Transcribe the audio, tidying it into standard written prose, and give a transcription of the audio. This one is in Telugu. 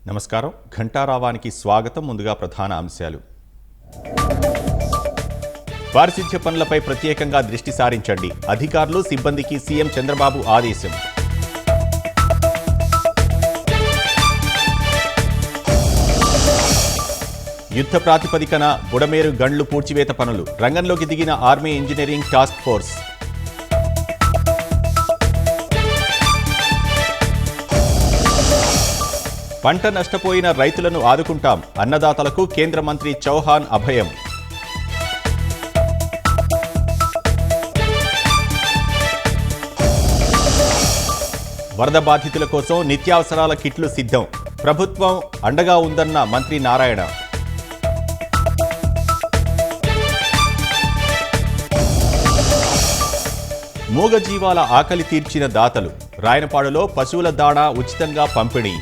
నమస్కారం. ఘంటారావానికి స్వాగతం. ముందుగా ప్రధాన అంశాలు. పారిశుధ్య పనులపై ప్రత్యేకంగా దృష్టి సారించండి. అధికారులు సిబ్బందికి సీఎం చంద్రబాబు ఆదేశం. యుద్ధ ప్రాతిపదికన బుడమేరు గండ్లు పూడ్చివేత పనులు. రంగంలోకి దిగిన ఆర్మీ ఇంజనీరింగ్ టాస్క్ ఫోర్స్. పంట నష్టపోయిన రైతులను ఆదుకుంటాం. అన్నదాతలకు కేంద్ర మంత్రి చౌహాన్ అభయం. వరద బాధితుల కోసం నిత్యావసరాల కిట్లు సిద్ధం. ప్రభుత్వం అండగా ఉందన్న మంత్రి నారాయణ. మూగజీవాల ఆకలి తీర్చిన దాతలు. రాయనపాడులో పశువుల దాణా ఉచితంగా పంపిణీ.